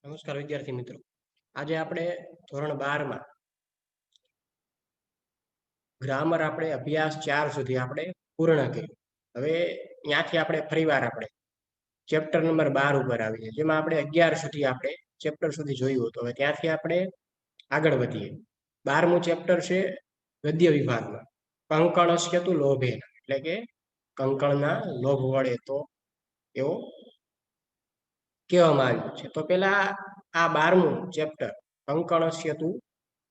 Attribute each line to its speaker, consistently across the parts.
Speaker 1: નમસ્કાર વિદ્યાર્થી મિત્રો. આજે આપણે ધોરણ 12 માં ગ્રામર આપણે અભ્યાસ 4 સુધી આપણે પૂર્ણ કર્યું. હવે ત્યાંથી આપણે ફરીવાર આપણે ચેપ્ટર નંબર 12 ઉપર આવીએ, જેમાં આપણે 11 સુધી આપણે ચેપ્ટર સુધી જોયું હતું. હવે ત્યાંથી આપણે આગળ વધીએ. 12મું ચેપ્ટર છે ગદ્ય વિભાગમાં કંકણસ્યતુ લોભેન, એટલે કે કંકણના લોભ વડે તો એવો કહેવામાં આવ્યું છે. તો પેલા આ 12મું ચેપ્ટર કંકણસ્યતુ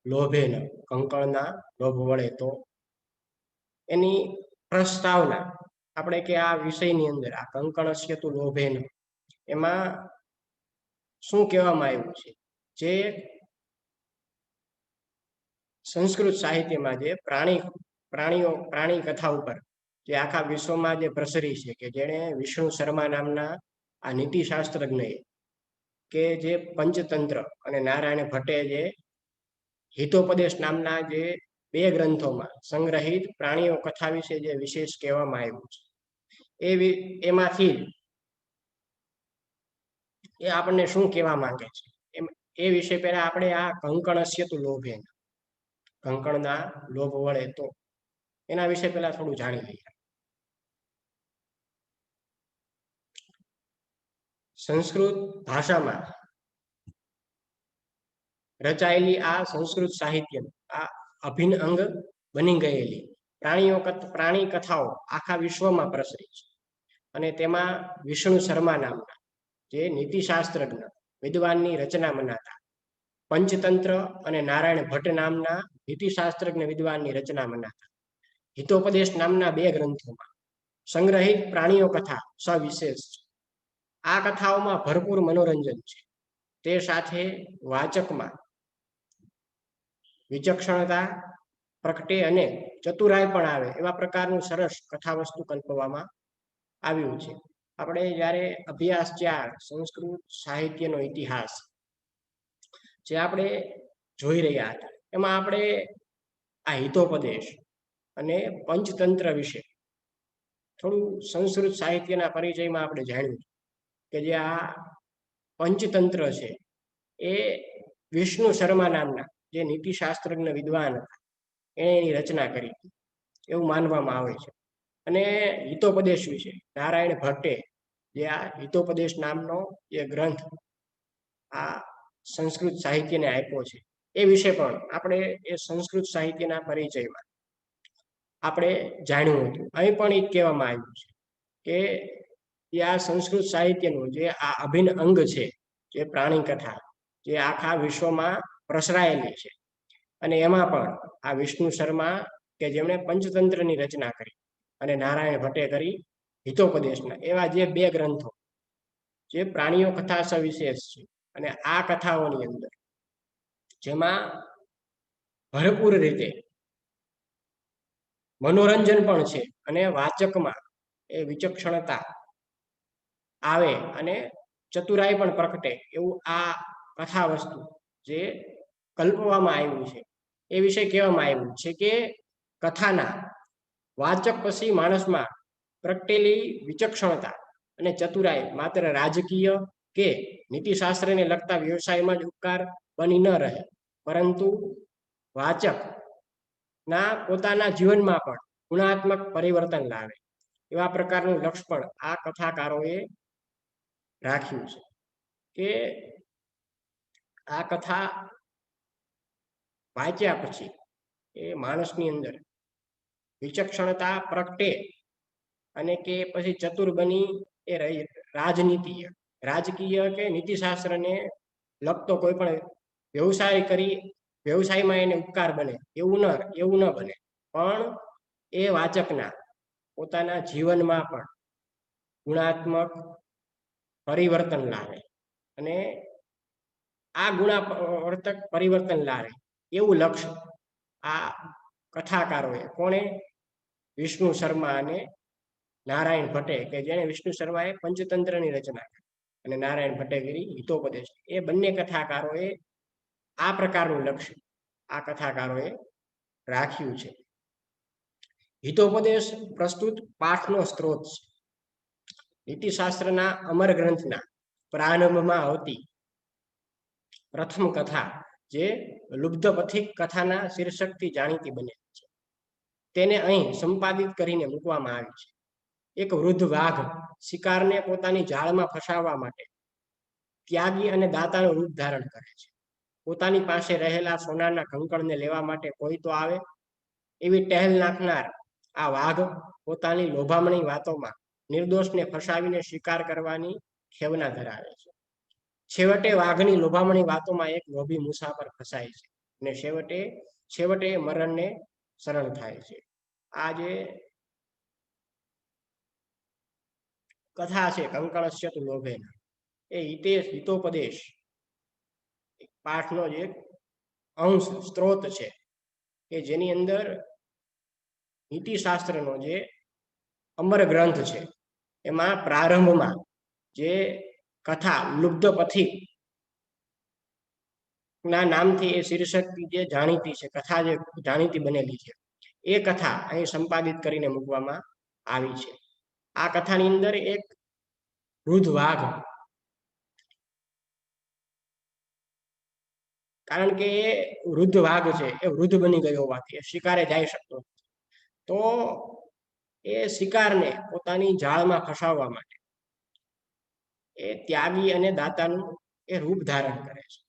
Speaker 1: લોભેન, કંકણના લોભ વડે તો એની પ્રસ્તાવના આપણે કે આ વિષયની અંદર આ કંકણસ્યતુ લોભેન એમાં શું કહેવામાં આવ્યું છે, જે સંસ્કૃત સાહિત્યમાં જે પ્રાણી કથા ઉપર જે આખા વિશ્વમાં જે પ્રસરી છે, કે જેણે વિષ્ણુ શર્મા નામના આ નીતિશાસ્ત્રજ્ઞએ કે જે પંચતંત્ર અને નારાયણ ભટ્ટે જે હિતોપદેશ નામના જે 2 ગ્રંથોમાં સંગ્રહિત પ્રાણીઓ કથા વિશે જે વિશેષ કહેવામાં આવ્યું છે, એમાંથી એ આપણને શું કહેવા માંગે છે એ વિશે પહેલા આપણે આ કંકણસ્યતુ લોભેન, કંકણના લોભ વડે તો એના વિશે પહેલા થોડું જાણી લઈએ. સંસ્કૃત ભાષામાં રચાયેલી આ સંસ્કૃત સાહિત્ય આ અભિન્ન અંગ બની ગયેલી પ્રાણી કથાઓ આખા વિશ્વમાં પ્રસરી છે. અને તેમાં વિષ્ણુ શર્મા નામના જે નીતિશાસ્ત્રજ્ઞ વિદ્વાનની રચના મનાતા, પંચતંત્ર અને નારાયણ ભટ્ટ નામના નીતિશાસ્ત્રજ્ઞ વિદ્વાનની રચના મનાતા, હિતોપદેશ નામના 2 ગ્રંથોમાં સંગ્રહિત પ્રાણીઓ કથા સવિશેષ છે. આ કથાઓમાં ભરપૂર મનોરંજન છે, તે સાથે વાચકમાં વિચક્ષણતા પ્રગટે અને ચતુરાઈ પણ આવે એવા પ્રકારનું સરસ કથા વસ્તુ કલ્પવામાં આવ્યું છે. આપણે જ્યારે અભ્યાસ 4 સંસ્કૃત સાહિત્યનો ઇતિહાસ જે આપણે જોઈ રહ્યા હતા, એમાં આપણે આ હિતોપદેશ અને પંચતંત્ર વિશે થોડું સંસ્કૃત સાહિત્યના પરિચયમાં આપણે જાણ્યું કે જે આ પંચતંત્ર છે એ વિષ્ણુ શર્મા નામના જે નીતિશાસ્ત્રજ્ઞ વિદ્વાન હતા એણે એની રચના કરી એવું માનવામાં આવે છે. અને હિતોપદેશ વિશે નારાયણ ભટ્ટે જે આ હિતોપદેશ નામનો જે ગ્રંથ આ સંસ્કૃત સાહિત્યને આપ્યો છે, એ વિશે પણ આપણે એ સંસ્કૃત સાહિત્યના પરિચયમાં આપણે જાણ્યું હતું. અહીં પણ એ કહેવામાં આવ્યું છે કે આ સંસ્કૃત સાહિત્યનું જે આ અભિન્ન અંગ છે, જે પ્રાણી કથા જે આખા વિશ્વમાં પ્રસરાયેલી છે, અને એમાં પણ આ વિષ્ણુ શર્મા કે જેમણે પંચતંત્રની રચના કરી અને નારાયણ ભટ્ટે કરી હિતોપદેશના, એવા જે 2 ગ્રંથો જે પ્રાણીઓ કથા સવિશેષ છે. અને આ કથાઓની અંદર જેમાં ભરપૂર રીતે મનોરંજન પણ છે અને વાચકમાં એ વિચક્ષણતા આવે અને ચતુરાઈ પણ પ્રગટે એવું આ કથા વસ્તુ જે કલ્પવામાં આવ્યું છે એ વિશે કહેવામાં આવ્યું છે કે કથાના વાચક પછી માણસમાં પ્રગટેલી વિચક્ષણતા અને ચતુરાઈ માત્ર રાજકીય કે નીતિશાસ્ત્રને લગતા વ્યવસાયમાં જ ઉપકાર બની ન રહે, પરંતુ વાચક ના પોતાના જીવનમાં પણ ગુણાત્મક પરિવર્તન લાવે એવા પ્રકારનું લક્ષ્ય પણ આ કથાકારોએ રાખ્યું છે. કે આ કથા વાંચ્યા પછી એ માણસની અંદર વિચક્ષણતા પ્રગટે અને કે પછી ચતુર બની એ રાજકીય કે નીતિશાસ્ત્રને લગતો કોઈ પણ વ્યવસાયમાં એને ઉપકાર બને એવું ન બને, પણ એ વાચકના પોતાના જીવનમાં પણ ગુણાત્મક પરિવર્તન લાવે અને આ ગુણાત્મક પરિવર્તન લાવે એવું લક્ષ્ય આ કથાકારોએ કોણે વિષ્ણુ શર્મા અને નારાયણ ભટ્ટે કે જેને વિષ્ણુ શર્માએ પંચતંત્રની રચના કરી અને નારાયણ ભટ્ટે કરી હિતોપદેશ, એ બંને કથાકારોએ આ પ્રકારનું લક્ષ્ય આ કથાકારોએ રાખ્યું છે. હિતોપદેશ પ્રસ્તુત પાઠનો સ્ત્રોત છે. નીતિશાસ્ત્રના અમર ગ્રંથના પ્રારંભમાં આવતી પ્રથમ કથા જે લુબ્ધ પથિક કથાના શીર્ષકથી જાણીતી બને છે, તેને અહીં સંપાદિત કરીને મૂકવામાં આવી છે. એક વૃદ્ધ વાઘ શિકારને પોતાની જાળમાં ફસાવવા માટે ત્યાગી અને દાતાનું રૂપ ધારણ કરે છે. પોતાની પાસે રહેલા સોનાના કંકણને લેવા માટે કોઈ તો આવે એવી ટહેલ નાખનાર આ વાઘ પોતાની લોભામણી વાતોમાં નિર્દોષને ફસાવીને શિકાર કરવાની ખેવના ધરાવે છે. છેવટે વાઘની લોભામણી વાતોમાં એક લોભી મુસાફર ફસાય છે અને છેવટે મરણને શરણ થાય છે. આ જે કથા છે કંકણસ્ય તુ લોભેના, એ હિતોપદેશ પાઠનો જે અંશ સ્ત્રોત છે કે જેની અંદર નીતિશાસ્ત્રનો જે અમર ગ્રંથ છે એમાં પ્રારંભમાં જે કથા લુબ્ધ પથિક ના નામથી એ શીર્ષકથી જે જાણીતી છે કથા, જે જાણીતી બનેલી છે, એ કથા અહીં સંપાદિત કરીને મૂકવામાં આવી છે. આ કથાની અંદર એક વૃદ્ધ વાઘ, કારણ કે એ વૃદ્ધ વાઘ છે એ વૃદ્ધ બની ગયો હોવાથી એ શિકારે જઈ શકતો, તો એ શિકારને પોતાની જાળમાં ફસાવવા માટે એ ત્યાગી અને દાતાનું એ રૂપ ધારણ કરે છે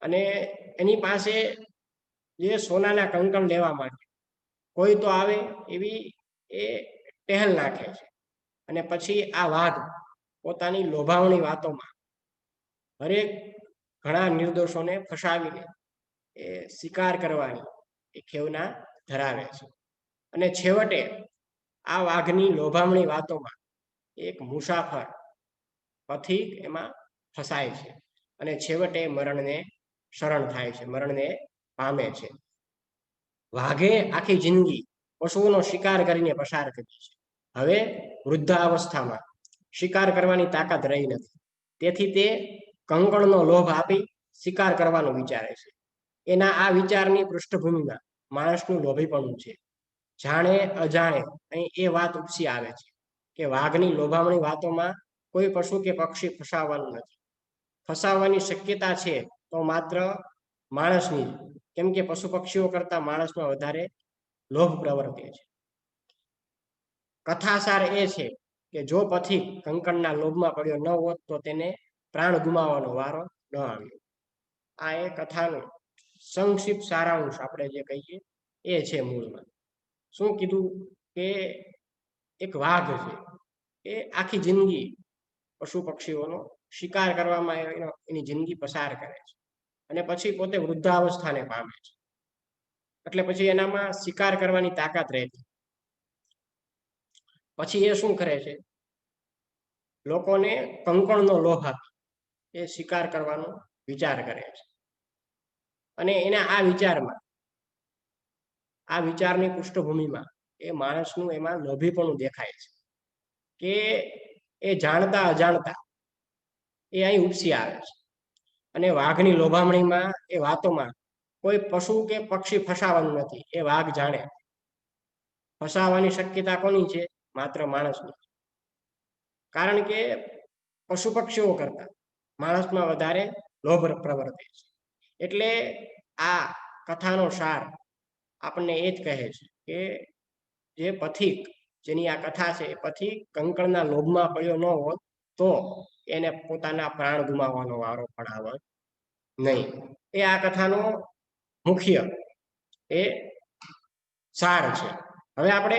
Speaker 1: અને એની પાસે જે સોનાના કંકણ લેવા માટે કોઈ તો આવે એવી એ ટહેલ નાખે છે. અને પછી આ વાઘ પોતાની લોભાવણી વાતોમાં હરેક ઘણા નિર્દોષોને ફસાવીને એ શિકાર કરવાની એ ખેવના ધરાવે છે. અને છેવટે આ વાઘની લોભામણી વાતોમાં એક મુસાફર પથિક એમાં ફસાય છે અને છેવટે મરણને શરણ થાય છે, મરણને પામે છે. વાઘે આખી જિંદગી પશુઓનો શિકાર કરીને પસાર કરી છે. હવે વૃદ્ધાવસ્થામાં શિકાર કરવાની તાકાત રહી નથી, તેથી તે કંકણનો લોભ આપી શિકાર કરવાનું વિચારે છે. એના આ વિચારની પૃષ્ઠભૂમિમાં માણસનું લોભીપણું છે. જાણે અજાણે અહીં એ વાત ઉપસી આવે છે કે વાઘની લોભામણી વાતોમાં કોઈ પશુ કે પક્ષી ફસાવવાનું નથી. ફસાવવાની શક્યતા છે તો માત્ર માણસની, કેમ કે પશુ પક્ષીઓ કરતા માણસમાં વધારે લોભ પ્રવર્તે છે. કથાસાર એ છે કે જો પથિક કંકણના લોભમાં પડ્યો ન હોત તો તેને પ્રાણ ગુમાવવાનો વારો ન આવ્યો. આ એ કથાનું સંક્ષિપ્ત સારાંશ આપણે જે કહીએ એ છે. મૂળમાં શું કીધું કે એક વાઘ છે એ આખી જિંદગી પશુ પક્ષીઓનો શિકાર કરવામાં એની જિંદગી પસાર કરે છે અને પછી પોતે વૃદ્ધાવસ્થાને પામે છે, એટલે પછી એનામાં શિકાર કરવાની તાકાત રહેતી. પછી એ શું કરે છે, લોકોને કંકણનો લોભ આપી એ શિકાર કરવાનો વિચાર કરે છે. અને એના આ વિચારની પૃષ્ઠભૂમિમાં એ માણસનું એમાં લોભીપણું દેખાય છે કે એ જાણતા અજાણતા એ અહીં ઉપસી આવે છે. અને વાઘની લોભામણીમાં એ વાતોમાં કોઈ પશુ કે પક્ષી ફસાવાનું નથી. એ વાઘ જાણે ફસાવાની શક્યતા કોની છે, માત્ર માણસની. કારણ કે પશુ પક્ષીઓ કરતા માણસમાં વધારે લોભ પ્રવર્તે છે. એટલે આ કથાનો સાર આપણને એ જ કહે છે કે જે પથિક, જેની આ કથા છે, એ પથિક કંકણના લોભમાં પડ્યો ન હોત તો એને પોતાના પ્રાણ ગુમાવવાનો વારો પણ આવત નહીં. એ આ કથાનો મુખ્ય એ સાર છે. હવે આપણે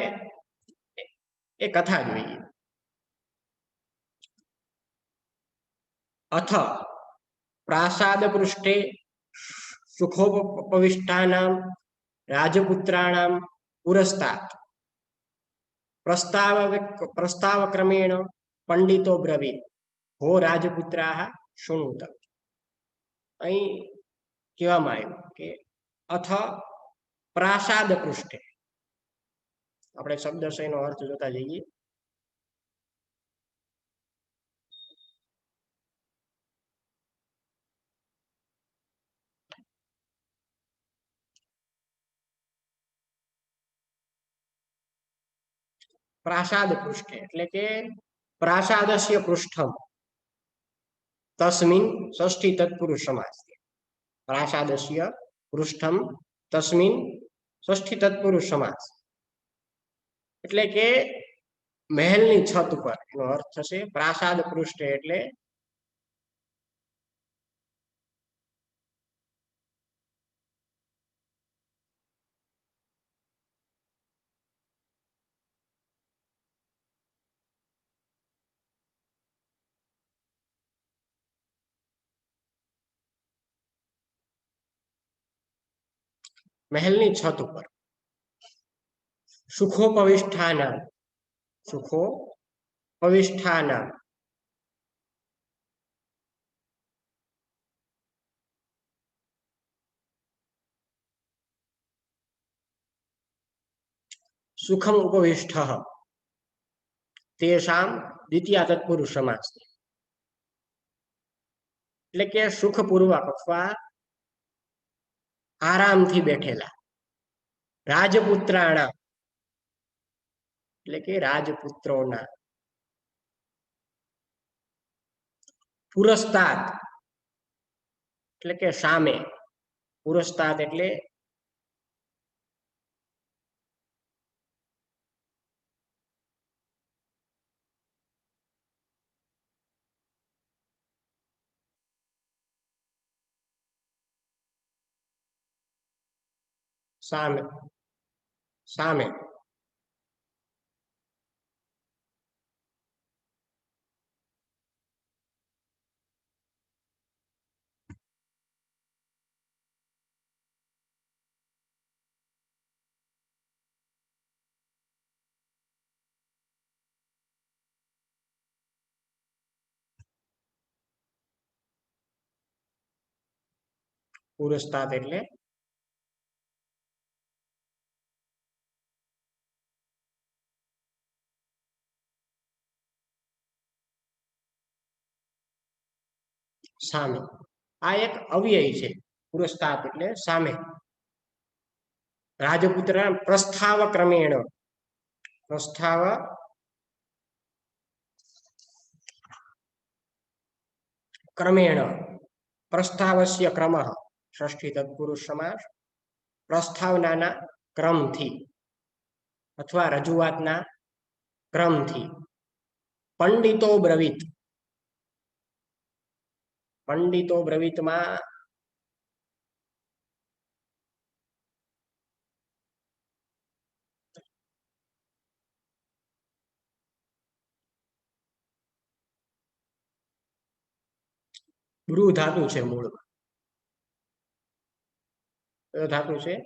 Speaker 1: એ કથા જોઈએ. અથ પ્રાસાદ પૃષ્ઠે સુખોપવિષ્ટાનામ રાજપુત્રાણામ પુરસ્તાત પ્રસ્તાવક્રમેણ પંડિતો બ્રવીત હો રાજપુત્રાઃ શૃણુત. અહીં કહેવામાં આવ્યું કે અથ પ્રાસાદ પૃષ્ઠે, આપણે શબ્દશયનો અર્થ જોતા જઈએ. પ્રાસાદ પૃષ્ઠે એટલે કે પ્રાસાદસ્ય પૃષ્ઠમ, तस्मिन् षष्ठी तत्पुरुष समास प्रासादस्य पृष्ठम तस्मिन् षष्ठी तत्पुरुष समास એટલે કે મહેલની છત ઉપર એનો અર્થ થશે પ્રાસાદ પૃષ્ઠ એટલે મહેલની છત ઉપર સુખોપવિષ્ઠાના સુખોપવિષ્ઠાના સુખમ ઉપવિષ્ઠ તેષામ દ્વિતીયા તત્પુરુષ સમાસ એટલે કે સુખપૂર્વક અથવા આરામથી બેઠેલા રાજપુત્રાણા એટલે કે રાજપુત્રોના પુરસ્તાત એટલે કે સામે પુરસ્તાત એટલે સામે સામે પુરસ્તાત એટલે સામે આ એક અવ્યય છે પુરસ્તાત એટલે સામે રાજપુત્ર પ્રસ્થાવ ક્રમેણ પ્રસ્થાવ ક્રમેણ પ્રસ્તાવસ્ય ક્રમ ષષ્ઠી તત્પુરુષ સમાસ પ્રસ્તાવનાના ક્રમથી અથવા રજૂઆતના ક્રમથી પંડિતો બ્રવીત પંડિતો બ્રવીતમાં બ્રુ ધાતુ છે મૂળમાં ધાતુ છે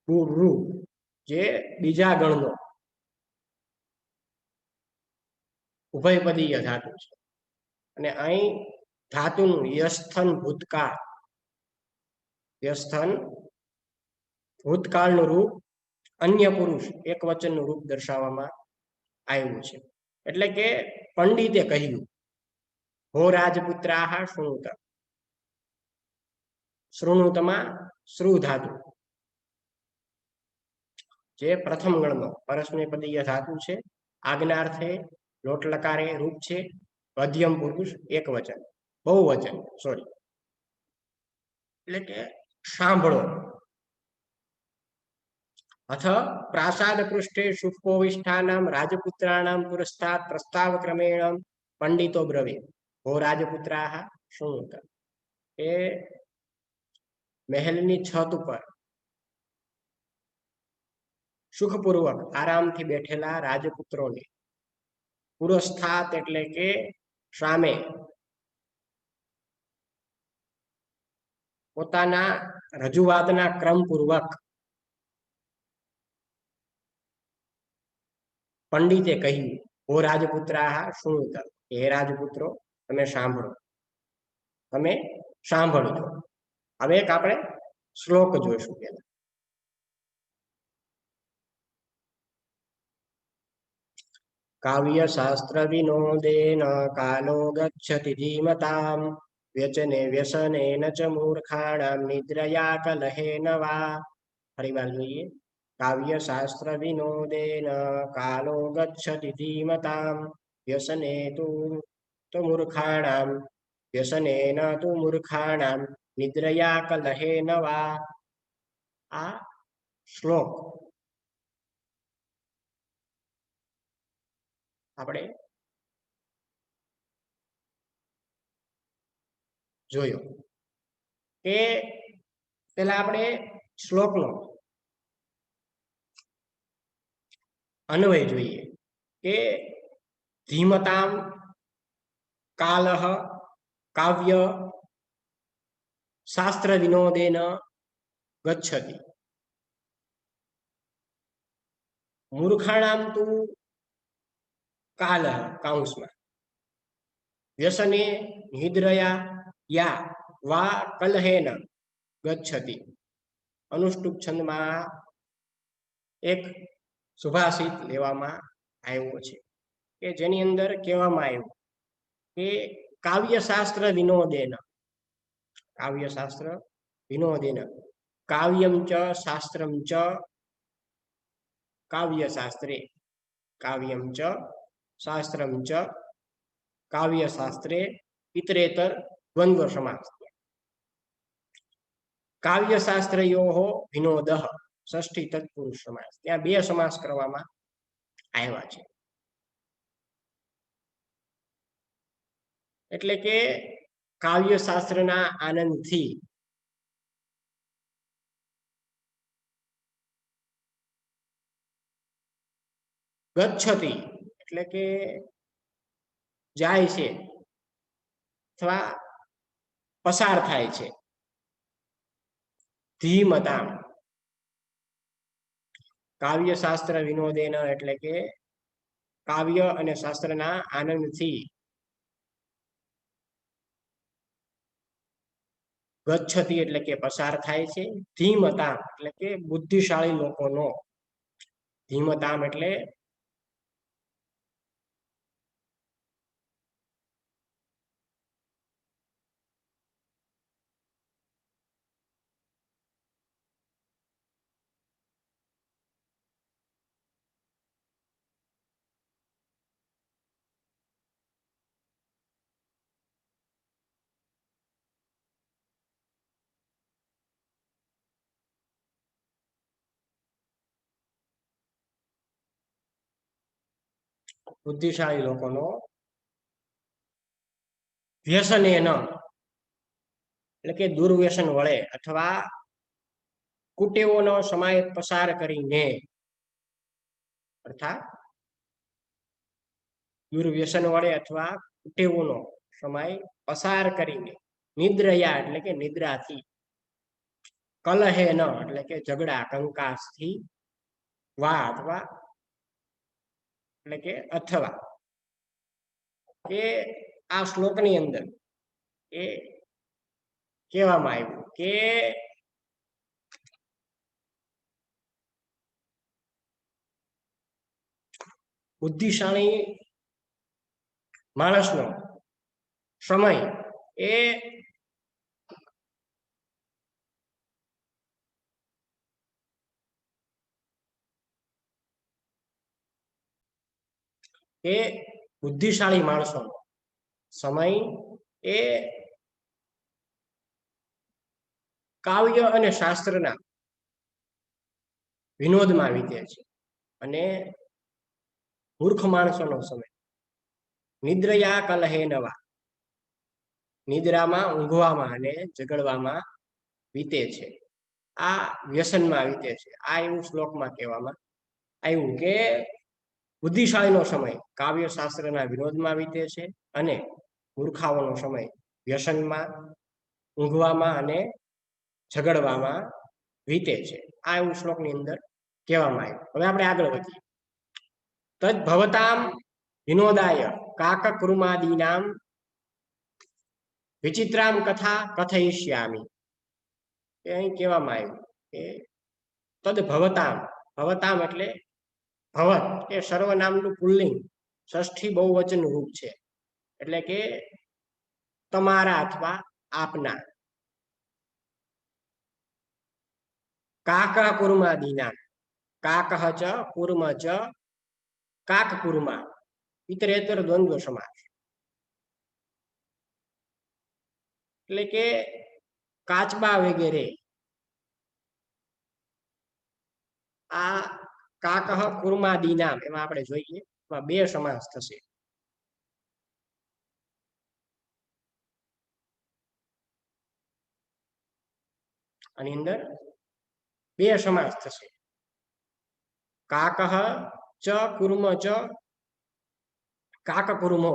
Speaker 1: બ્રુ જે બીજા ગણનો ઉભયપદીય ધાતુ છે અને અહીં ધાતુનું યસ્થન ભૂતકાળ યસ્થન ભૂતકાળનું રૂપ અન્ય પુરુષ એક વચનનું રૂપ દર્શાવવામાં આવ્યું છે એટલે કે પંડિતે કહ્યું હો રાજપુત્રાહ શૃણુત શૃણુતમાં શ્રુ ધાતુ જે પ્રથમ ગણનો પરસ્મૈપદીય ધાતુ છે આજ્ઞાર્થે લોટ લકારે રૂપ છે મધ્યમ પુરુષ એક વચન બહુવચન સોરી એટલે કે સાંભળો અથ પ્રાસાદ પૃષ્ઠે સુખોવિષ્ઠાનામ રાજપુત્રાણામ પુરસ્તાત પ્રસ્તાવ ક્રમેણ પંડિતો બ્રવીત હો રાજપુત્રાહ શૃણુત એ મહેલની છત ઉપર સુખપૂર્વક આરામથી બેઠેલા રાજપુત્રોને પુરસ્થાત એટલે કે સામે પોતાના રજૂઆતના ક્રમપૂર્વક પંડિતે કહ્યું હો રાજપુત્રાહ શૃણુત હે રાજપુત્રો તમે સાંભળો તમે સાંભળજો હવે એક આપણે શ્લોક જોઈશું પેલા કાવ્ય શાસ્ત્ર વિનોદેન કાલો ગચ્છતિ ધીમતામ વ્યચને વ્યસનેન ચ મૂર્ખાણામ નિદ્રયા કલહેન વા ફરીવાર જોઈએ કાવ્ય શાસ્ત્ર વિનોદેન કાલો ગચ્છતિ ધીમતામ વ્યસને તુ મૂર્ખાણામ વ્યસનેન તુ મૂર્ખાણામ નિદ્રયા કલહેન વા. આ શ્લોક આપણે જોયો કે પેલા આપણે શ્લોકનો અન્વય જોઈએ કે ધીમતામ કાલહ કાવ્ય શાસ્ત્ર વિનોદેન ગચ્છતિ મૂર્ખાણામ તુ કાલહ કાઉન્સમાં વ્યસને નિદ્રયા યા વા કલહેન ગચ્છતિ. અનુષ્ટુપ છંદમાં એક સુભાષિત લેવામાં આવ્યો છે કે જેની અંદર કહેવામાં આવ્યું કે કાવ્યશાસ્ત્ર વિનોદેન, કાવ્યશાસ્ત્ર વિનોદેન, કાવ્યમ ચ શાસ્ત્રમ ચ કાવ્યશાસ્ત્રે, કાવ્યમ ચ શાસ્ત્રમ ચ કાવ્યશાસ્ત્રે ઇતરેતર દ્વંદ્વ સમાસ. કાવ્યશાસ્ત્રયો વિનોદ ષષ્ઠી તત્પુરુષ સમાસ. ત્યાં બે સમાસ કરવામાં આવ્યા છે. એટલે કે કાવ્યશાસ્ત્રના આનંદથી ગચ્છતિ એટલે કે જાય છે અથવા પસાર થાય છે. ધીમતામ કાવ્યશાસ્ત્ર વિનોદેન એટલે કે કાવ્ય અને શાસ્ત્રના આનંદથી ગચ્છતિ એટલે કે પસાર થાય છે. ધીમતામ એટલે કે બુદ્ધિશાળી લોકોનો, ધીમતામ એટલે બુદ્ધિશાળી લોકોનો વ્યસને ન એટલે કે દુર્વ્યસન વળે અથવા કુટેવોનો સમય પસાર કરીને, અર્થાત દુર્વ્યસન વળે અથવા કુટેવોનો સમય પસાર કરીને, નિદ્રયા એટલે કે નિદ્રાથી, કલહે ન એટલે કે ઝઘડા કંકાસથી, વા અથવા એટલે કે અથવા કે આ શ્લોકની અંદર એ કહેવામાં આવ્યું કે બુદ્ધિશાળી માણસનો સમય એ બુદ્ધિશાળી માણસોનો સમય એ કાવ્ય અને શાસ્ત્રના વિનોદમાં વીતે છે અને મૂર્ખ માણસોનો સમય નિદ્રયા કલહે નવા, નિદ્રામાં ઊંઘવામાં અને ઝઘડવામાં વીતે છે. આ વ્યસનમાં વીતે છે. આ એવું શ્લોકમાં કહેવામાં આવ્યું કે બુદ્ધિશાળીનો સમય કાવ્ય શાસ્ત્રના વિરોધમાં વીતે છે અને મૂર્ખાઓનો સમય વ્યસનમાં, ઊંઘવામાં અને ઝઘડવામાં વીતે છે. આ એવું શ્લોકની અંદર કહેવામાં આવ્યું. હવે આપણે આગળ વધીએ. તદ ભવતામ વિનોદાય કાક કુર્માદીનામ વિચિત્રામ કથા કથયિષ્યામિ. એ અહીં કહેવામાં આવ્યું કે તદ ભવતામ, ભવતામ એટલે ભવત એ સર્વનામનું પુલ્લિંગ ષષ્ઠી બહુવચન રૂપ છે. એટલે કે તમારા અથવા આપના. કાક કુર્માદીનામ, કાક ચ કુર્મ ચ કાક કુર્મા ઇતરેતર દ્વંદ્વ સમાસ. એટલે કે કાચબા વગેરે આ કાકહ કુર્માદીનામ એમાં આપણે જોઈએ એમાં બે સમાસ થશે. આની અંદર બે સમાસ થશે. કાકહ ચ કુર્મ ચ કાક કુર્મો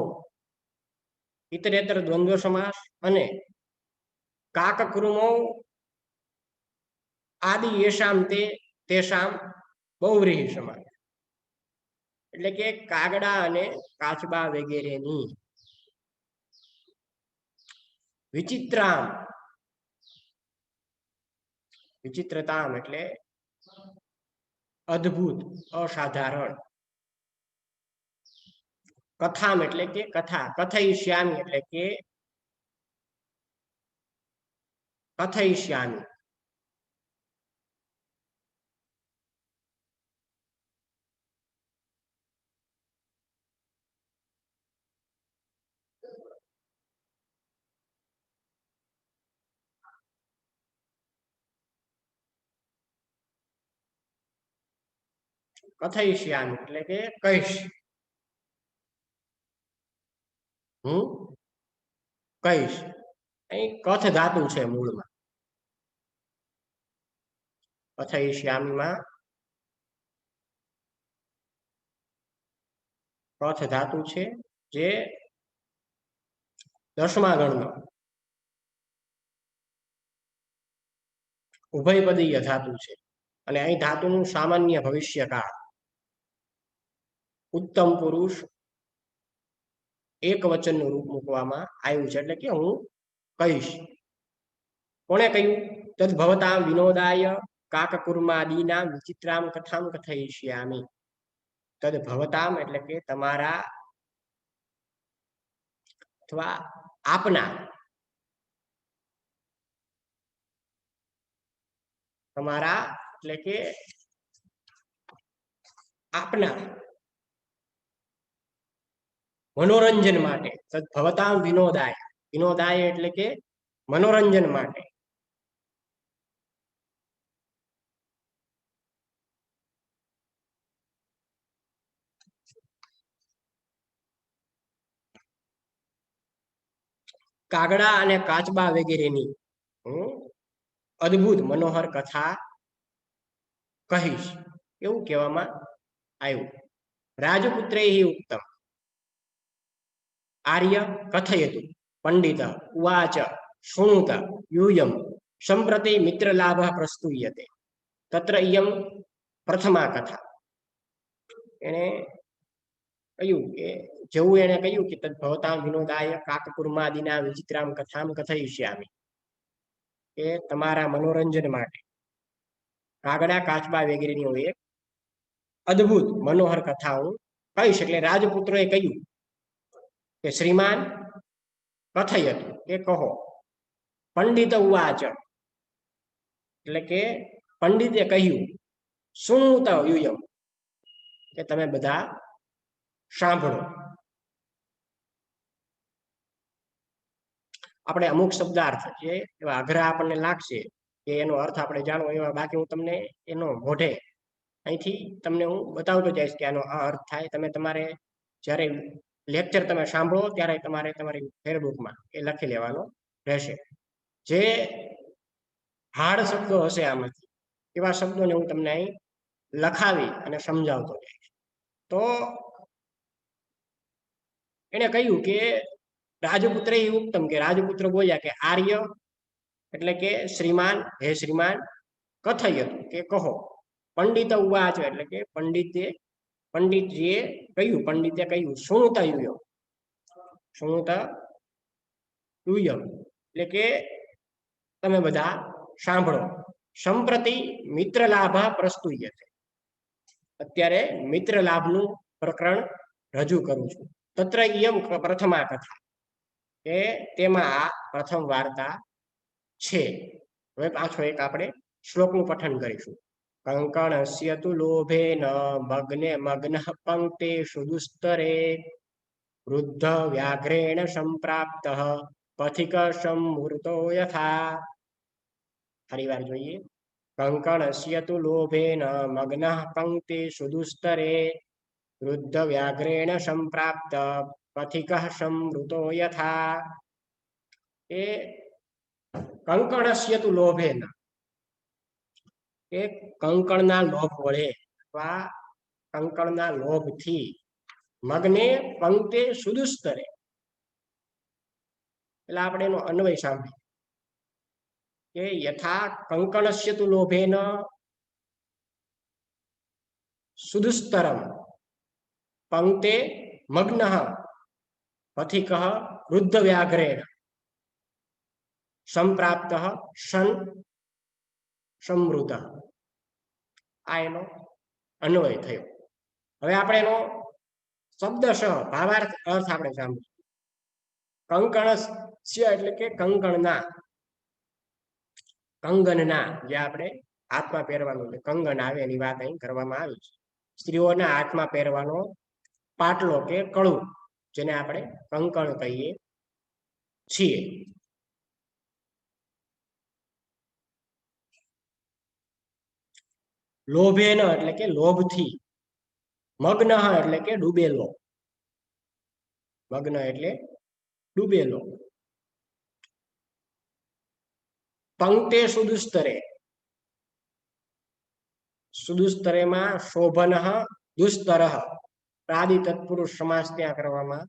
Speaker 1: ઇતરેતર દ્વંદ્વ સમાસ અને કાક કુર્મો આદિ યેશામ તે તેશામ બહુવ્રીહી સમાસ. એટલે કે કાગડા અને કાચબા વગેરેની વિચિત્રામ, વિચિત્રતામ એટલે અદ્ભુત, અસાધારણ. કથામ એટલે કે કથા, કથયિષ્યામિ એટલે કે કથયિષ્યામિ. કથયિષ્યામિ એટલે કે કહીશ, હું કહીશ. અહીં કથ ધાતુ છે મૂળમાં. કથયિષ્યામિમાં કથ ધાતુ છે જે દસમા ગણનો ઉભયપદીય ધાતુ છે. અને અહીં ધાતુનું સામાન્ય ભવિષ્યકાળ, ઉત્તમ પુરુષ એક વચનનું રૂપ મૂકવામાં આવ્યું છે. એટલે કે હું કહીશ. કોણે કહ્યું? તદ્ભવતામ વિનોદાય કાકકુર્માદીનામ વિચિત્રામ કથામ કથયિષ્યામિ. તદ્ભવતામ એટલે કે તમારા અથવા આપના, તમારા એટલે કે આપના મનોરંજન માટે. તદ્ભવતામ વિનોદાય, વિનોદાય એટલે કે મનોરંજન માટે કાગડા અને કાચબા વગેરેની હું અદ્ભુત મનોહર કથા કહીશ, એવું કહેવામાં આવ્યું. રાજપુત્રે ઉત્તમ આર્ય કથયતુ પંડિત ઉવાચ શૃણુત यूयम સંપ્રતિ મિત્રલાભ પ્રસ્તુયતે તત્ર ઇયમ પ્રથમા કથા. એને કહ્યું કે જેવું એને કહ્યું કે તદ્ભવતામ વિનોદાય કાકકુર્માદિના વિચિત્રામ કથામ કથયિષ્યામિ, કે તમારા મનોરંજન માટે કાગડા કાચબા વગેરેની હું એક અદ્ભુત મનોહર કથા હું કહીશ. એટલે રાજપુત્રોએ કહ્યું કે શ્રીમાન કથયતુ કે કહો. પંડિત ઉવાચ એટલે કે પંડિતે કહ્યું. શુણુત યુયમ કે તમે બધા સાંભળો. આપણે અમુક શબ્દાર્થ જે એવા અઘરા આપણને લાગશે કે એનો અર્થ આપણે જાણવો એવા, બાકી હું તમને એનો મોઢે અહીંથી તમને હું બતાવતો જઈશ કે આનો આ અર્થ થાય. તમે તમારે જ્યારે લેક્ચર તમે સાંભળો ત્યારે તમારે તમારી ફેરબુકમાં એ લખી લેવાનો રહેશે. જે હાર્ડ શબ્દો હશે આમાંથી એવા શબ્દોને હું તમને અહીં લખાવી અને સમજાવતો જઈશ. તો એને કહ્યું કે રાજપુત્ર ઉત્તમ, કે રાજપુત્ર બોલ્યા કે આર્ય એટલે કે શ્રીમાન, હે શ્રીમાન, કથયતુ કે કહો. પંડિત ઉવાચ એટલે કે પંડિતજીએ કહ્યું, પંડિતે કહ્યું. શુણુત યુયમ, શુણુત યુયમ એટલે કે તમે બધા સાંભળો. સંપ્રતિ મિત્ર લાભ પ્રસ્તુયતે, અત્યારે મિત્ર લાભનું પ્રકરણ રજૂ કરું છું. તત્ર ઇયમ પ્રથમા કથા, કે તેમાં આ પ્રથમ વાર્તા છે. હવે પાછો એક આપણે શ્લોકનું પઠન કરીશું. કંકણસ્ય તુ લોભેન મગ્ન પંક્તેષુ દુસ્તરે વૃદ્ધ વ્યાઘ્રેણ સંપ્રાપ્ત પથિક સંવૃતો યથા. ફરી વાર જોઈએ. કંકણસ્ય તુ લોભેન મગ્નઃ પંક્તિષુ દુસ્તરે વૃદ્ધ વ્યાઘ્રેણ સંપ્રાપ્ત પથિકઃ સંવૃતો યથા. એ કંકણસ્ય તુ લોભેન, એ કંકણના લોભ વડે અથવા કંકણના લોભથી મગ્ને પંક્તે સુદુસ્તરે, એટલે આપણે એનો અન્વય સાંભળીએ કે યથા કંકણસ્ય તુ લોભેન સુદુસ્તરમ પંક્તે મગ્નઃ પથિકઃ વૃદ્ધ વ્યાઘ્રેણ સંપ્રાપ્ત સન સંવૃત. આ એનો અન્વય થયો. હવે આપણે એનો શબ્દશઃ ભાવાર્થ અર્થ આપણે સાંભળીએ. કંકણસ્ય એટલે કે કંકણના, કંગનના, જે આપણે હાથમાં પહેરવાનું કંગન આવે એની વાત અહીં કરવામાં આવી છે. સ્ત્રીઓના હાથમાં પહેરવાનો પાટલો કે કળું, જેને આપણે કંકણ કહીએ છીએ. લોભેન એટલે કે લોભથી, મગ્ન એટલે કે ડૂબેલો, મગ્ન એટલે ડૂબેલો. પંક્તે સુદુસ્તરે, સુદુસ્તરેમાં શોભન દુસ્તરઃ પ્રાદિ તત્પુરુષ સમાસ ત્યાં કરવામાં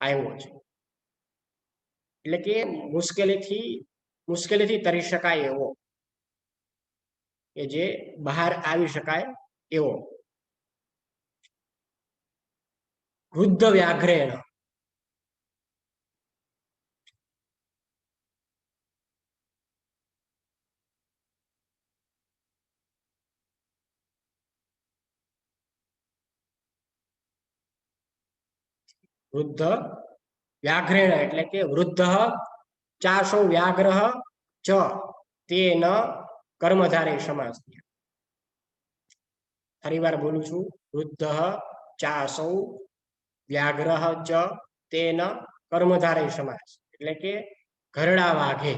Speaker 1: આવ્યો છે. એટલે કે મુશ્કેલીથી તરી શકાય એવો, કે જે બહાર આવી શકાય એવો. વૃદ્ધ વ્યાઘ્રેણ, વૃદ્ધ વ્યાઘ્રેણ એટલે કે વૃદ્ધ ચાસો વ્યાઘ્રહ ચ તેન કર્મધારય સમાસ. ફરી વાર બોલું છું. વૃદ્ધ ચાસૌ વ્યાઘ્રહ ચ તેન કર્મધારય સમાસ, એટલે કે ઘરડા વાઘે.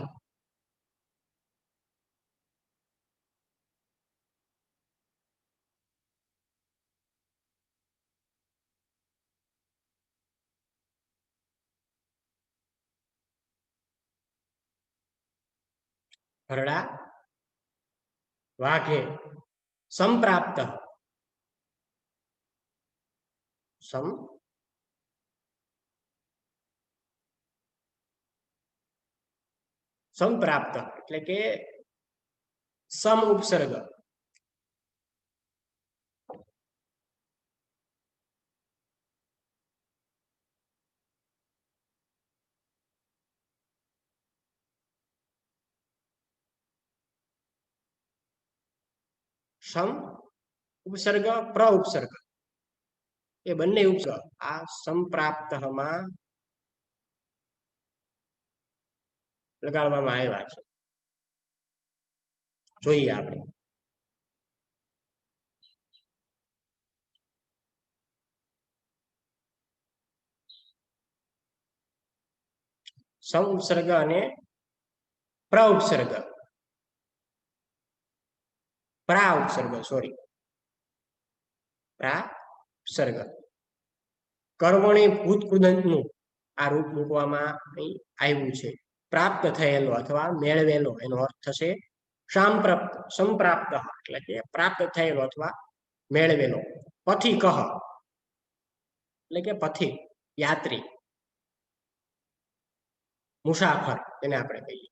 Speaker 1: ઘરડા વાઘે સંપ્રાપ્ત, સંપ્રાપ્ત એટલે કે સમ ઉપસર્ગ, સમ ઉપસર્ગ પ્ર ઉપસર્ગ, એ બંને ઉપસર્ગ આ સંપ્રાપ્તમાં લગાડવામાં આવ્યા છે. જોઈએ આપણે. સમ ઉપસર્ગ અને પ્ર ઉપસર્ગ, પ્રા ઉપસર્ગ, સોરી, પ્રા ઉપસર્ગ. કર્મણી ભૂતકૃદંતનું આ રૂપ મૂકવામાં આવ્યું છે. પ્રાપ્ત થયેલો અથવા મેળવેલો એનો અર્થ થશે સાંપ્રાપ્ત, સંપ્રાપ્ત એટલે કે પ્રાપ્ત થયેલો અથવા મેળવેલો. પથિકઃ એટલે કે પથિક, યાત્રી, મુસાફર એને આપણે કહીએ.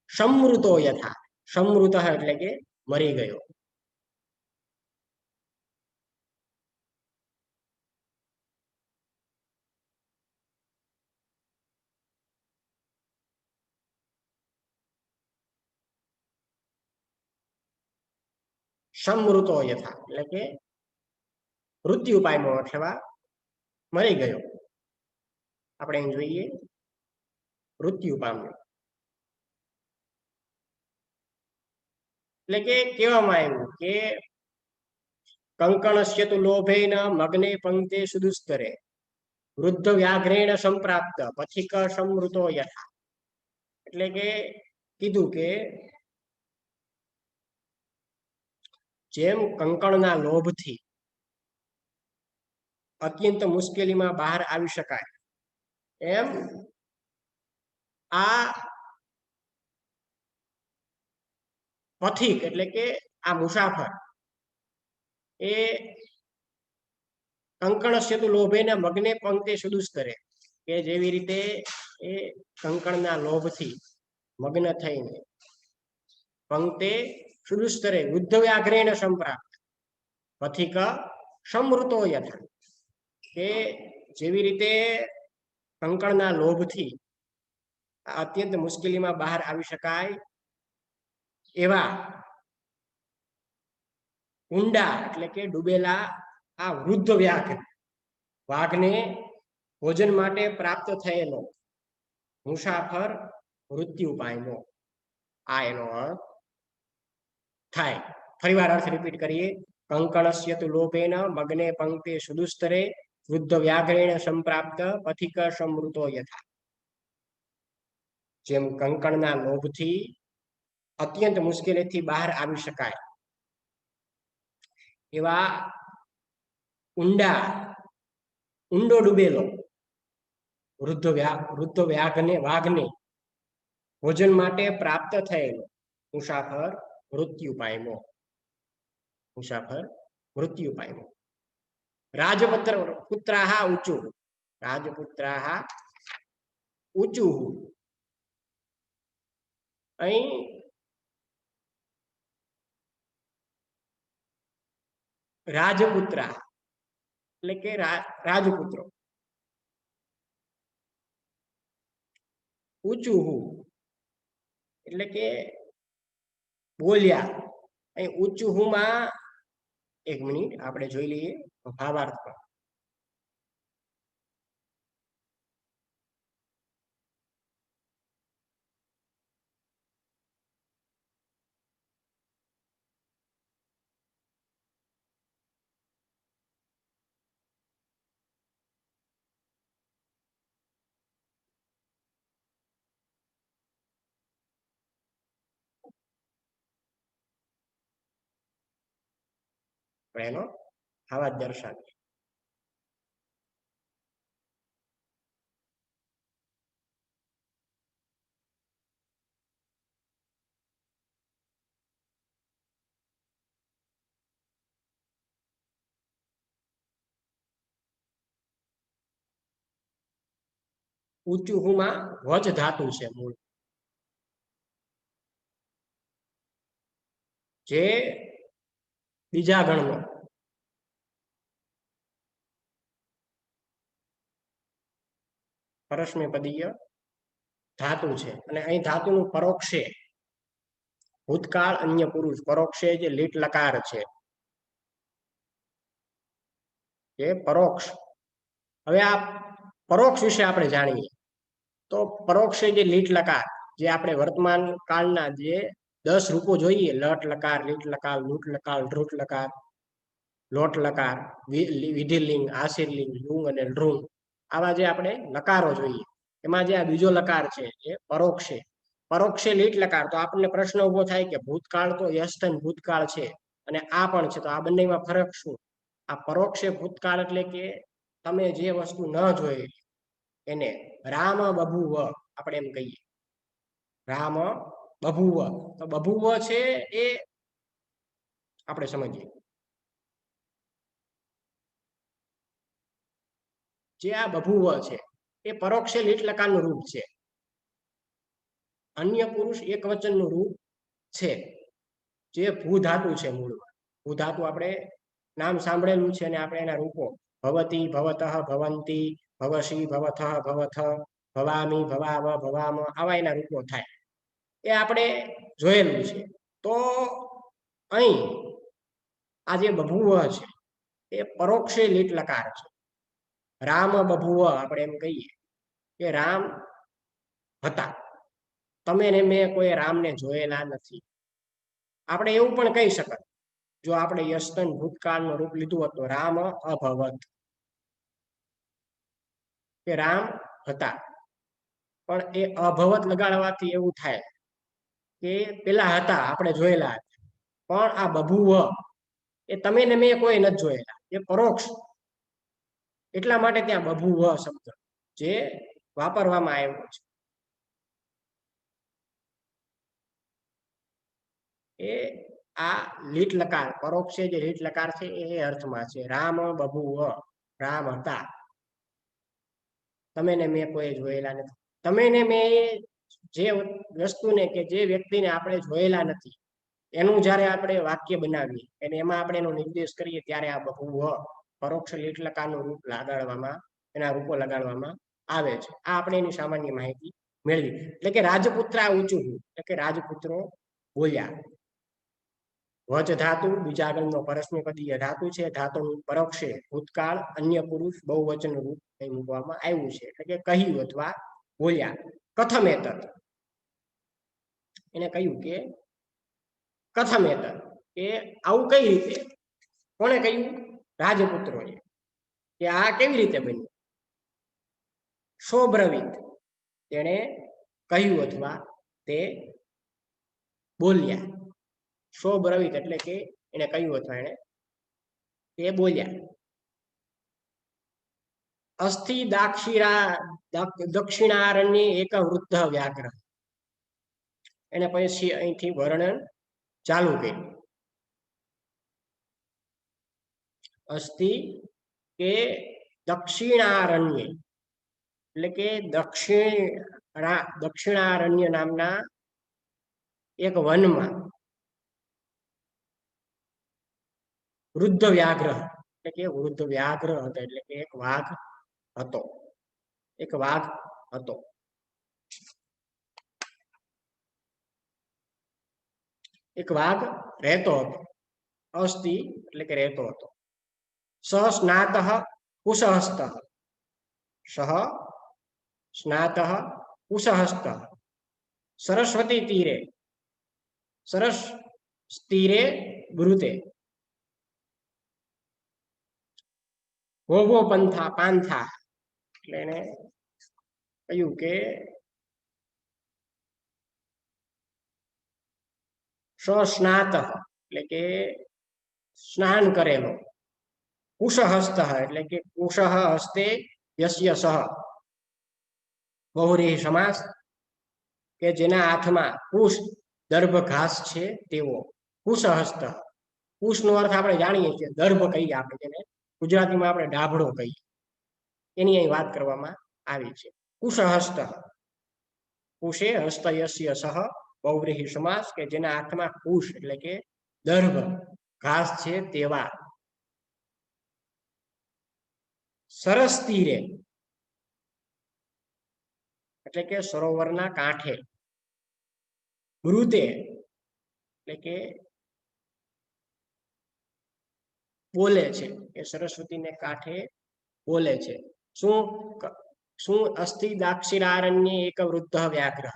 Speaker 1: સંવૃતો યથા, સંવૃત એટલે કે મરી ગયો. સંવૃતો યથા એટલે કે મૃત્યુ પામ્યો અથવા મરી ગયો. આપણે અહીં જોઈએ મૃત્યુ પામ્યો. એટલે કે કહેવામાં આવ્યું કે કંકણસ્ય તુ લોભેન મગ્ને પંક્તે સુદુસ્તરે, વૃદ્ધ વ્યાઘ્રેણ સંપ્રાપ્ત પથિક સમૃતો યથા. એટલે કે કીધું કે જેમ કંકણના લોભથી અત્યંત મુશ્કેલીમાં બહાર આવી શકાય એમ આ પથિક એટલે કે આ મુસાફર એ કંકણસ્ય તુ લોભેન મગ્ને પંક્તે સુદુસ્તરે, કે જેવી રીતે એ કંકણના લોભથી મગ્ન થઈને પંક્તે સુદુસ્તરે વૃદ્ધ વ્યાઘ્રેણ સંપ્રાપ્ત પથિક સમૃતો યથા, કે જેવી રીતે કંકણના લોભથી અત્યંત મુશ્કેલીમાં બહાર આવી શકાય એવા ઊંડા એટલે કે ડૂબેલા આ વૃદ્ધ વાઘને ભોજન માટે પ્રાપ્ત થયેલો મુસાફર મૃત્યુ પામ્યો. આ એનો અર્થ થાય. ફરીવાર અર્થ રિપીટ કરીએ. કંકણસ્ય તુ લોભેન મગ્ને પંક્તે સુદુસ્તરે વૃદ્ધ વ્યાઘ્રેણ સંપ્રાપ્ત પથિક સમૃતો યથા. જેમ કંકણના લોભથી અત્યંત મુશ્કેલીથી બહાર આવી શકાય એવા ઊંડો ડૂબેલો વૃદ્ધ વાઘને ભોજન માટે પ્રાપ્ત થયેલો મુસાફર મૃત્યુ પામ્યો. રાજપુત્રાહ ઊંચું અહીં રાજપુત્રા એટલે કે રાજપુત્રો. ઊંચું એટલે કે બોલ્યા. અહીં ઊંચું માં એક મિનિટ આપણે જોઈ લઈએ ભાવાર્થ. એનો આવા જ દર્શાવીએ. ઊંચું માં વજ ધાતુ છે મૂળ, જે બીજા ગણનો પરસ્મૈપદીય ધાતુ છે. અને અહીં ધાતુનું પરોક્ષે ભૂતકાળ અન્ય પુરુષ પરોક્ષે જે લીટ લકાર છે એ પરોક્ષ. હવે આ પરોક્ષ વિશે આપણે જાણીએ તો પરોક્ષે જે લીટ લકાર, જે આપણે વર્તમાન કાળના જે 10 રૂપો જોઈએ, લટ લકાર, લીટ લકાર, લૂટ લકાર, ધ્રુટ લકાર, લોટ લકાર, વિધિલિંગ, આશીર્લિંગ, લુંગ અને લૃંગ, આવા જે આપણે લકારો જોઈએ એમાં જે આ બીજો લકાર છે એ પરોક્ષે લીટ લકાર. તો આપણને પ્રશ્ન ઉભો થાય કે ભૂતકાળ તો યસ્તન ભૂતકાળ છે અને આ પણ છે, તો આ બંનેમાં ફરક શું? આ પરોક્ષે ભૂતકાળ એટલે કે તમે જે વસ્તુ ન જોઈ એને રામ બભુવ આપણે એમ કહીએ. રામ બભુવ, તો બભુવ છે એ આપણે સમજીએ. જે આ બભુવ છે એ પરોક્ષે લીટ લકારનું રૂપ છે. અન્ય પુરુષ એક વચનનું રૂપ છે, જે ભૂ ધાતુ છે મૂળમાં. ભૂ ધાતુ આપણે નામ સાંભળેલું છે અને આપણે એના રૂપો ભવતી, ભવતઃ, ભવંતી, ભવસી, ભવથ, ભવથ, ભવામી, ભવાવ, ભવામ, આવા એના રૂપો થાય એ આપણે જોયેલું છે. તો અહીં આ જે બભુવ છે એ પરોક્ષે લીટ લકાર છે. રામ બભુવ આપણે એમ કહીએ કે રામ હતા, તમે ને મેં કોઈ રામને જોયેલા નથી. આપણે એવું પણ કહી શકાય, જો આપણે યસ્તન ભૂતકાળનું રૂપ લીધું હતું રામ અભવત, કે રામ હતા, પણ એ અભવત લગાડવાથી એવું થાય કે પેલા હતા, આપણે જોયેલા હતા, પણ આ બભુવ એ તમે ને મેં કોઈ નથી જોયેલા, એ પરોક્ષ. એટલા માટે ત્યાં બભુવ શબ્દ જે વાપરવામાં આવ્યો છે એ આ લીટ લકાર, પરોક્ષે જે લીટ લકાર છે એ અર્થમાં છે. રામ બભુવ, રામ હતા, તમે ને મેં કોઈ જોયેલા નથી. તમે ને મેં જે વસ્તુને કે જે વ્યક્તિને આપણે જોયેલા નથી એનું જયારે આપણે વાક્ય બનાવીએ અને એમાં આપણે એનો નિર્દેશ કરીએ ત્યારે આ બહુવ પરોક્ષ લીટ લકારનું રૂપ લગાડવામાં, એના રૂપો લગાડવામાં આવે છે. આ આપણે એની સામાન્ય માહિતી મેળવી. એટલે કે રાજપુત્ર ઊંચું, એટલે કે રાજપુત્રો બોલ્યા. વચ ધાતુ બીજા આગળનો પરસ્મૈપદીય ધાતુ છે. ધાતુનું પરોક્ષે ભૂતકાળ અન્ય પુરુષ બહુવચન રૂપ મૂકવામાં આવ્યું છે, એટલે કે કહ્યું અથવા બોલ્યા. કથમેતર, એને કહ્યું કે કથમેતર, કે આવું કઈ રીતે, કોને કહ્યું? રાજપુત્રોએ. કે આ કેવી રીતે બન્યું? શોબ્રવીત, તેણે કહ્યું અથવા તે બોલ્યા. શોબ્રવીત એટલે કે એને કહ્યું અથવા એને તે બોલ્યા. અસ્થિ દક્ષિણારણ્ય એક વૃદ્ધ વ્યાઘ્ર, એને પછી અહીંથી વર્ણન ચાલુ કર્યું. અસ્થિ કે દક્ષિણારણ્ય, એટલે કે દક્ષિણારણ્ય નામના એક વનમાં વૃદ્ધ વ્યાઘ્ર, એટલે કે વૃદ્ધ વ્યાઘ્ર હતો, એટલે કે એક વાઘ હતો, એક વાઘ હતો. એક વાઘ રહેતો હતો. અસ્થિ એટલે કે રહેતો હતો. સ સ્નાત કુશહસ્ત, સહ સ્નાત કુશહસ્ત, સરસ્વતી તીરે, સરસ તીરે બ્રુતે, ભોગો પંથા પાંથા, એટલે એને કહ્યું કે સ્નાત એટલે કે સ્નાન કરેલો, કુશહસ્ત એટલે કે કુશ હસ્તે યસ્ય સહ, બહુરેહી સમાસ, કે જેના હાથમાં કુશ દર્ભ ઘાસ છે તેવો. કુશહસ્ત, કુશનો અર્થ આપણે જાણીએ છીએ, દર્ભ કહીએ આપણે જેને ગુજરાતીમાં આપણે ડાભડો કહીએ, એની અહીં વાત કરવામાં આવી છે. કુશહસ્ત, કુશે હસ્ત યસ્ય સહ, બહુવ્રીહી સમાસ, કે જેના હાથમાં કુશ એટલે કે દર્ભ ઘાસ છે તેવા. સરસ તીરે એટલે કે સરોવરના કાંઠે. બ્રુતે એટલે કે બોલે છે, કે સરસ્વતીને કાંઠે બોલે છે. શું અસ્થિ દાક્ષિણારણ્ય એક વૃદ્ધ વ્યાઘ્ર,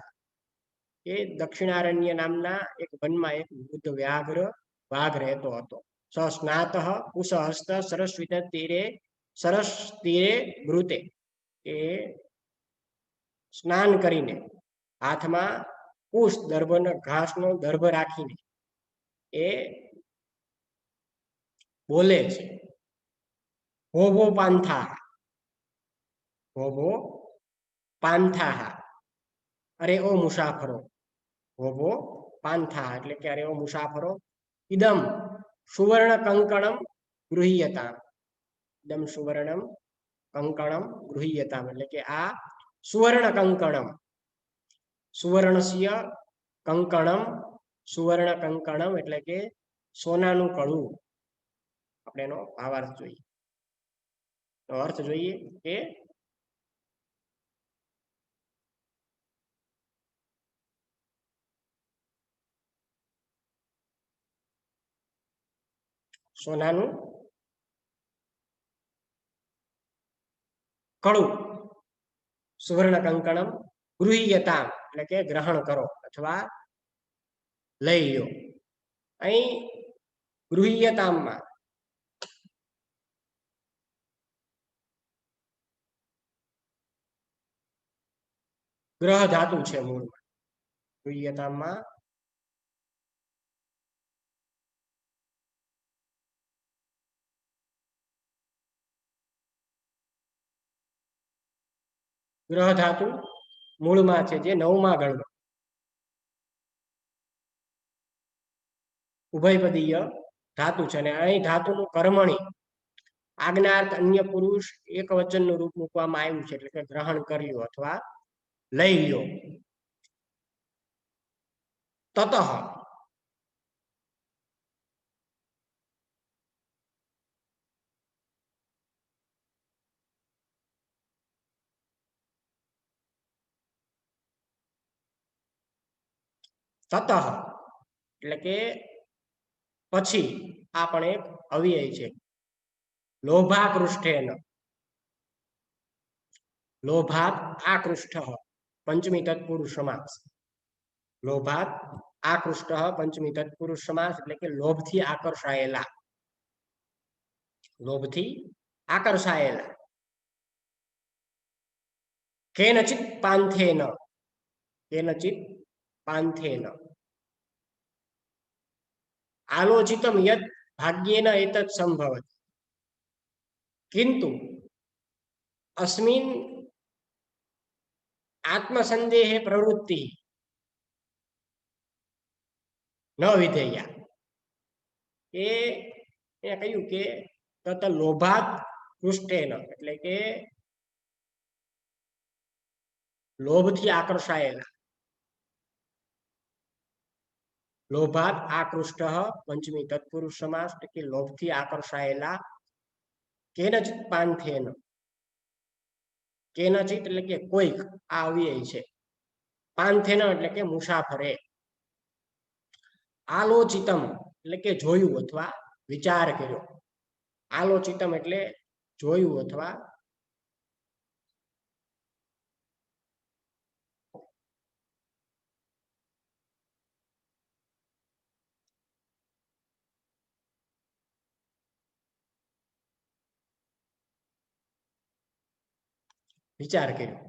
Speaker 1: એ દક્ષિણારણ્ય નામના એક વનમાં એક વૃદ્ધ વ્યાઘ્ર વાઘ રહેતો હતો. સ સ્નાત કુશહસ્ત સરસ્વત તીરે, સરસ તીરે બ્રુતે, એ સ્નાન કરીને હાથમાં કુશ દર્ભ ઘાસનો દર્ભ રાખીને એ બોલે છે. ભોભો પાંથા, ભોભો પાંથા, અરે ઓ મુસાફરો, ભોભો પાંથા એટલે કે અરે ઓ મુસાફરો, ઇદમ સુવર્ણ કંકણમ ગૃહ્યતા, ઇદમ સુવર્ણમ કંકણમ ગૃહ્યતા, એટલે કે આ સુવર્ણ કંકણમ, સુવર્ણસ્ય કંકણમ, સુવર્ણ કંકણમ એટલે કે સોનાનું કડું. આપણે એનો ભાવાર્થ જોઈએ, અર્થ જોઈએ કે સોનાનું કડું. સુવર્ણ કંકણમ ગૃહ્યતા એટલે કે ગ્રહણ કરો અથવા લઈ લો. અહીં ગૃહ્યતામાં ગ્રહ ધાતુ છે મૂળમાં. તુલ્યતામાં ગ્રહ ધાતુ મૂળમાં છે, જે 9મા ગણમાં ઉભયપદીય ધાતુ છે. અને અહીં ધાતુનું કર્મણી આજ્ઞાર્થ અન્ય પુરુષ એક વચનનું રૂપ મૂકવામાં આવ્યું છે, એટલે કે ગ્રહણ કર્યું અથવા લઈ લ્યો. તતઃ તતઃ એટલે કે પછી આ પણ એક અવ્યય છે. લોભાકૃષ્ઠેન, લોભાત આકૃષ્ટ પંચમી તત્પુરુષ સમાસ. લોભાત આકૃષ્ટ પંચમી તત્પુરુષ સમાસ એટલે કે લોભથી આકર્ષાયેલા, લોભથી આકર્ષાયેલા. કેનચિત પાંથેન, કેનચિત પાંથેન આલોચિતમ યત ભાગ્યેન એતत् સંભવતિ, કિંતુ અસ્મિન આત્મસંદેહે પ્રવૃત્તિ ન વિધેયા. એ કહ્યું કે તત લોભાત પૃષ્ઠેન એટલે કે લોભથી આકર્ષાયેલા, લોભાત આકૃષ્ટ પંચમી તત્પુરુષ સમાસ એટલે કે લોભથી આકર્ષાયેલા. કેનચિત પાંથેન, કેનચિત એટલે કે કોઈક, આ અવ્યય છે. પાંથેન એટલે કે મુસાફરે. આલોચિતમ એટલે કે જોયું અથવા વિચાર કર્યો. આલોચિતમ એટલે જોયું અથવા વિચાર કર્યો.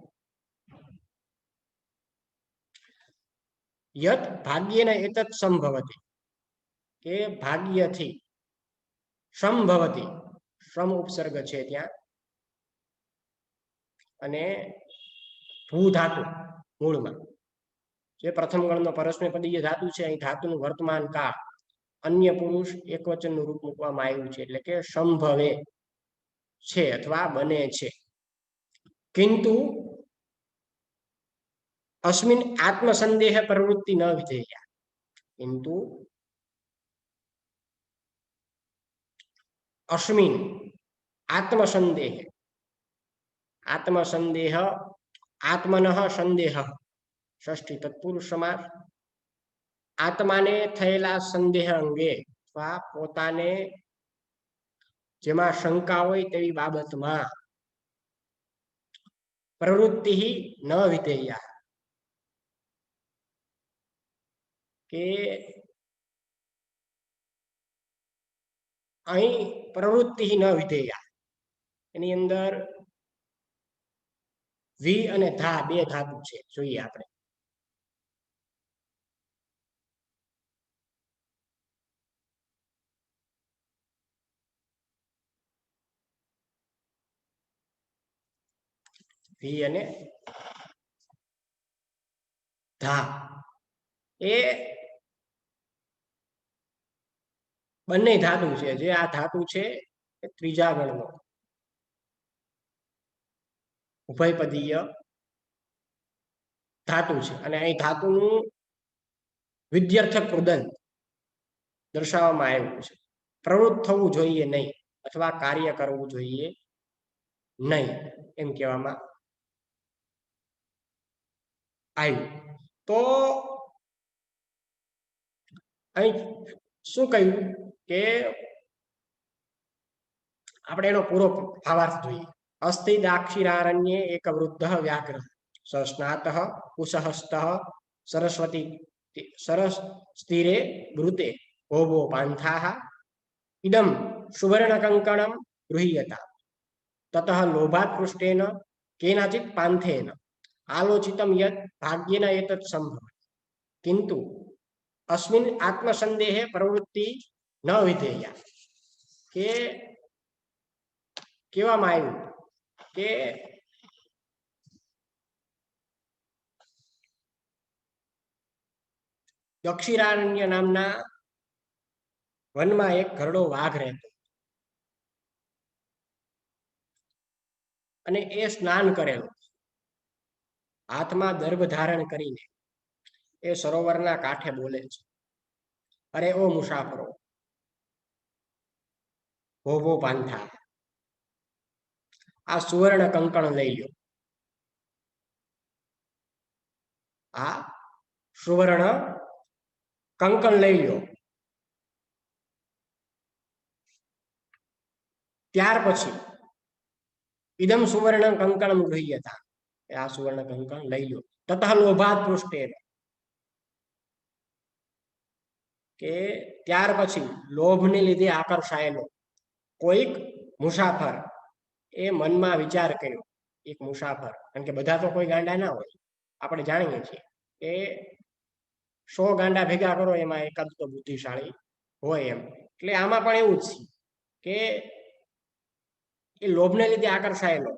Speaker 1: યત ભાગ્યેન એતत् સંભવતિ, કે ભાગ્યથી, સંભવતી શ્રમ ઉપસર્ગ છે ત્યાં, અને ભૂ ધાતુ મૂળમાં જે પ્રથમ ગણનો પરસ્મૈપદીય ધાતુ છે, અહીં ધાતુનું વર્તમાન કાળ અન્ય પુરુષ એક વચનનું રૂપ મૂકવામાં આવ્યું છે, એટલે કે સંભવે છે અથવા બને છે. કિંતુ અસ્મિન આત્મસંદેહ પ્રવૃત્તિ ન વિધેયા, કિંતુ અસ્મિન આત્મસંદેહ, આત્મસંદેહ આત્મનઃ સંદેહ ષષ્ઠી તત્પુરુષ સમાસ. આત્માને થયેલા સંદેહ અંગે અથવા પોતાને જેમાં શંકા હોય તેવી બાબતમાં પ્રવૃત્તિ ન વિધેયા, કે અહીં પ્રવૃત્તિ ન વિધેયા, એની અંદર વી અને ધા બે ધાતુ છે, જોઈએ આપણે. વી અને ધા એ બંને ધાતુ છે. જે આ ધાતુ છે એ ત્રીજા ગણનો ઉભયપદીય ધાતુ છે. અને અહીં ધાતુનું વિધ્યર્થક કૃદંત દર્શાવવામાં આવ્યું છે. પ્રવૃત્ત થવું જોઈએ નહીં અથવા કાર્ય કરવું જોઈએ નહીં, એમ કહેવામાં આવ્યું. તો અહીં શું કહ્યું કે આપણે એનો પૂરો ભાવાર્થ જોઈએ. અસ્થિ દાક્ષિરારણ્યે એક વૃદ્ધ વ્યાઘ્ર સ્નાત કુશહસ્ત સરસ્વતી સરસ સ્થિરે બ્રુતે ભોભો પાંથા ઇદમ સુવર્ણ કંકણમ ગૃહ્યતા તતઃ લોભાત પૃષ્ઠેન કેનાચિત પાંથેન आलोचितम यत् भाग्येन एतत् संभव किंतु अस्मिन आत्मसंदेहे प्रवृत्ति न विधेया के कहेवामां આવ્યું કે દક્ષિણારણ્ય નામના વનમાં એક ઘરડો વાઘ રહેતો અને એ સ્નાન કરેલો હાથમાં દર્ભ ધારણ કરીને એ સરોવરના કાંઠે બોલે છે, અરે ઓ મુસાફરો, ભોભો પાંથા, આ સુવર્ણ કંકણ લઈ લ્યો, આ સુવર્ણ કંકણ લઈ લ્યો. ત્યાર પછી ઇદમ સુવર્ણ કંકણ ગૃહ્યતા, આ સુવર્ણ કંકણ લઈ લો. તતઃ લોભાત પૃષ્ઠે, કે ત્યાર પછી લોભને લીધે આકર્ષાયેલો કોઈક મુસાફર એ મનમાં વિચાર કર્યો, એક મુસાફર, કારણ કે બધા તો કોઈ ગાંડા ના હોય, આપણે જાણીએ છીએ કે 100 ગાંડા ભેગા કરો એમાં એકાદ તો બુદ્ધિશાળી હોય એમ. એટલે આમાં પણ એવું જ છે કે એ લોભને લીધે આકર્ષાયેલો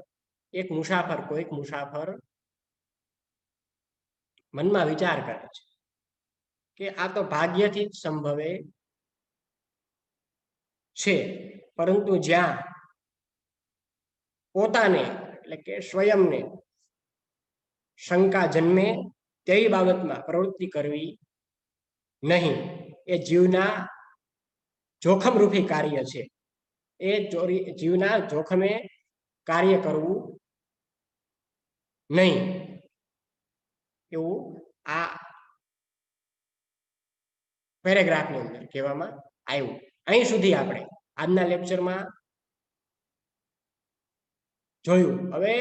Speaker 1: એક મુસાફર, કોઈક મુસાફર મનમાં વિચાર કરે છે કે આ તો ભાગ્યથી જ સંભવે છે, પરંતુ જ્યાં પોતાને એટલે કે સ્વયંને શંકા જન્મે તેવી બાબતમાં પ્રવૃત્તિ કરવી નહીં. એ જીવના જોખમરૂપી કાર્ય છે, એ જીવના જોખમે કાર્ય કરવું નહીં, એવું આ પેરેગ્રાફની અંદર કહેવામાં આવ્યું. અહીં સુધી આપણે આજના લેક્ચરમાં જોયું. હવે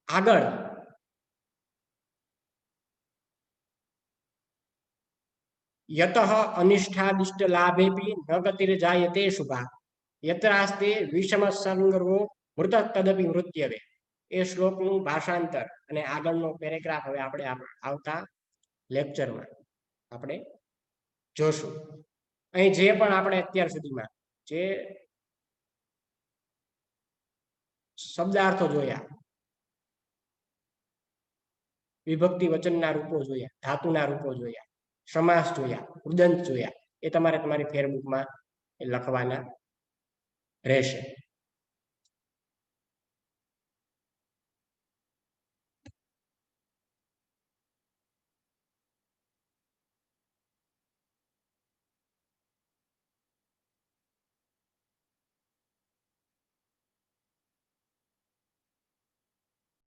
Speaker 1: આગળ યતઃ અનિષ્ઠાદિષ્ટ લાભેપી ન ગતિર્જાયતે શુભા યત્રાસ્તે વિષમ સંગર્વો મૃત તદપી મૃત્યવે. એ શ્લોકનું ભાષાંતર અને આગળનો પેરેગ્રાફ હવે આપણે આવતા લેક્ચરમાં આપણે જોશું. અહીં જે પણ આપણે અત્યાર સુધીમાં જે શબ્દાર્થો જોયા, વિભક્તિ વચનના રૂપો જોયા, ધાતુના રૂપો જોયા, સમાસ જોયા, ઉદંત જોયા, એ તમારે તમારી ફેરબુકમાં લખવાના રહેશે.